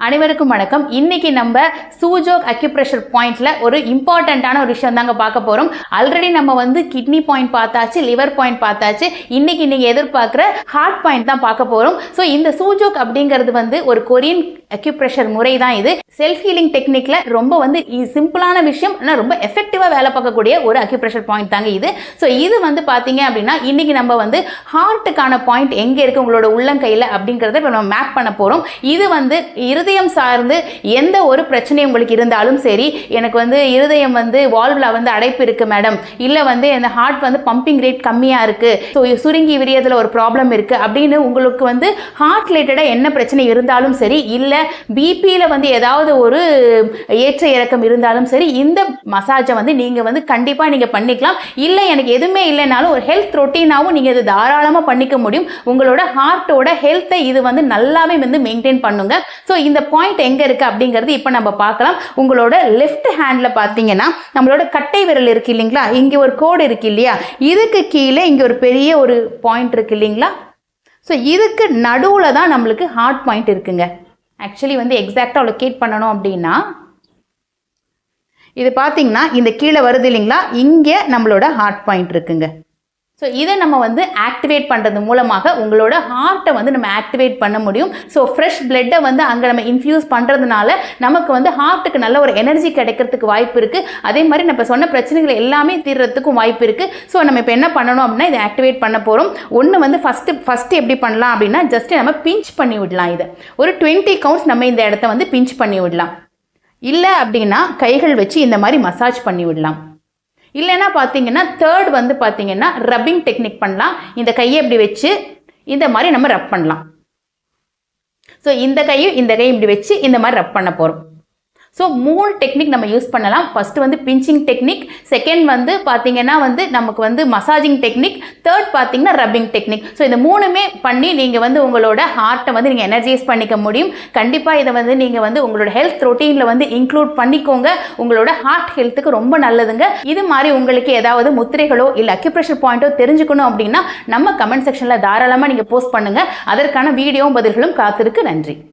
அனைவருக்கும் வணக்கம். இன்னைக்கு நம்ம சூஜோக் அக்யூப்ரெஷர் பாயிண்ட்ல ஒரு இம்பார்ட்டன்ட்டான ஒரு விஷயம் தாங்க பார்க்க போறோம். ஆல்ரெடி நம்ம வந்து கிட்னி பாயிண்ட் பார்த்தாச்சு, லிவர் பாயிண்ட் பார்த்தாச்சு. இன்னைக்கு நீங்க எதிர்பார்க்குற ஹார்ட் பாயிண்ட் தான் பார்க்க போறோம். ஸோ இந்த சூஜோக் அப்படிங்கிறது வந்து ஒரு கொரியன் அக்யூப்ரெஷர் முறை தான். இது செல்ஃப் ஹீலிங் டெக்னிக்ல ரொம்ப வந்து சிம்பிளான விஷயம், ஆனால் ரொம்ப எஃபெக்டிவா வேலை பார்க்கக்கூடிய ஒரு அக்யூப்ரெஷர் பாயிண்ட் தாங்க இது. ஸோ இது வந்து பார்த்தீங்க அப்படின்னா இன்னைக்கு நம்ம வந்து ஹார்ட்டுக்கான பாயிண்ட் எங்கே இருக்கு உங்களோட உள்ளங்கையில் அப்படிங்கிறத இப்போ நம்ம மேப் பண்ண போறோம். இது வந்து இருதயம் சார்ந்து எந்த ஒரு பிரச்சனை உங்களுக்கு இருந்தாலும் சரி, எனக்கு வந்து இருதயம் வந்து வால்வ்ல வந்து அடைப்பு இருக்கு மேடம், இல்லை வந்து இந்த ஹார்ட் வந்து பம்பிங் ரேட் கம்மியாக இருக்கு, ஸோ சுருங்கி விரியதில் ஒரு ப்ராப்ளம் இருக்கு அப்படின்னு உங்களுக்கு வந்து ஹார்ட் ரிலேட்டடாக என்ன பிரச்சனை இருந்தாலும் சரி, இல்லை பிபியில் வந்து ஏதாவது ஒரு ஏற்ற இறக்கம் இருந்தாலும் சரி, இந்த மசாஜை வந்து நீங்கள் வந்து கண்டிப்பாக நீங்கள் பண்ணிக்கலாம். இல்லை எனக்கு எதுவுமே இல்லைனாலும் ஒரு ஹெல்த் ரொட்டீனாகவும் நீங்கள் இது தாராளமாக பண்ணிக்க முடியும். உங்களோட ஹார்ட்டோட ஹெல்த்தை இது வந்து நல்லாவே வந்து மெயின்டைன் பண்ணுங்க. ஸோ இந்த பாயிண்ட் எங்கே இருக்குது அப்படிங்கிறது இப்போ நம்ம பார்க்கலாம். உங்களோட லெஃப்ட் ஹேண்டில் பார்த்தீங்கன்னா நம்மளோட கட்டை விரல் இருக்கு இல்லைங்களா, இங்கே ஒரு கோடு இருக்கு இல்லையா, இதுக்கு கீழே இங்கே ஒரு பெரிய ஒரு பாயிண்ட் இருக்கு இல்லைங்களா. ஸோ இதுக்கு நடுவில் தான் நம்மளுக்கு ஹார்ட் பாயிண்ட் இருக்குங்க. ஆக்சுவலி வந்து எக்ஸாக்டாக லொக்கேட் பண்ணணும் அப்படின்னா இது பார்த்தீங்கன்னா இந்த கீழே வருது இல்லைங்களா, இங்கே நம்மளோட ஹார்ட் பாயிண்ட் இருக்குங்க. ஸோ இதை நம்ம வந்து ஆக்டிவேட் பண்ணுறது மூலமாக உங்களோட ஹார்ட்டை வந்து நம்ம ஆக்டிவேட் பண்ண முடியும். ஸோ ஃப்ரெஷ் பிளட்டை வந்து அங்கே நம்ம இன்ஃப்யூஸ் பண்ணுறதுனால நமக்கு வந்து ஹார்ட்டுக்கு நல்ல ஒரு எனர்ஜி கிடைக்கிறதுக்கு வாய்ப்பு இருக்குது. அதே மாதிரி நம்ம சொன்ன பிரச்சனைகள் எல்லாமே தீர்றதுக்கும் வாய்ப்பு இருக்குது. ஸோ நம்ம இப்போ என்ன பண்ணணும் அப்படின்னா இதை ஆக்டிவேட் பண்ண போகிறோம். ஒன்று வந்து ஃபஸ்ட்டு எப்படி பண்ணலாம் அப்படின்னா ஜஸ்ட்டு நம்ம பிஞ்ச் பண்ணி விடலாம். இதை ஒரு 20 கவுண்ட்ஸ் நம்ம இந்த இடத்த வந்து பிஞ்ச் பண்ணி விடலாம். இல்லை அப்படின்னா கைகள் வச்சு இந்த மாதிரி மசாஜ் பண்ணி விடலாம். இல்லைன்னா பார்த்தீங்கன்னா தேர்ட் வந்து பார்த்தீங்கன்னா ரப்பிங் டெக்னிக் பண்ணலாம். இந்த கையை இப்படி வச்சு இந்த மாதிரி நம்ம ரப் பண்ணலாம். ஸோ இந்த கையும் இந்த கையும் இப்படி வச்சு இந்த மாதிரி ரப் பண்ண போகிறோம். ஸோ 3 டெக்னிக் நம்ம யூஸ் பண்ணலாம். ஃபஸ்ட்டு வந்து பிஞ்சிங் டெக்னிக், செகண்ட் வந்து பார்த்தீங்கன்னா வந்து நமக்கு வந்து மசாஜிங் டெக்னிக், தேர்ட் பார்த்தீங்கன்னா ரப்பிங் டெக்னிக். ஸோ இந்த 3மே பண்ணி நீங்கள் வந்து உங்களோட ஹார்ட்டை வந்து நீங்கள் எனர்ஜைஸ் பண்ணிக்க முடியும். கண்டிப்பாக இதை வந்து நீங்கள் வந்து உங்களோட ஹெல்த் ரொட்டீனில் வந்து இன்க்ளூட் பண்ணிக்கோங்க. உங்களோட ஹார்ட் ஹெல்த்துக்கு ரொம்ப நல்லதுங்க. இது மாதிரி உங்களுக்கு ஏதாவது முத்திரைகளோ இல்லை அக்யூப்ரெஷர் பாயிண்ட்டோ தெரிஞ்சுக்கணும் அப்படின்னா நம்ம கமெண்ட் செக்ஷனில் தாராளமாக நீங்கள் போஸ்ட் பண்ணுங்கள். அதற்கான வீடியோவும் பதில்களும் காத்திருக்கு. நன்றி.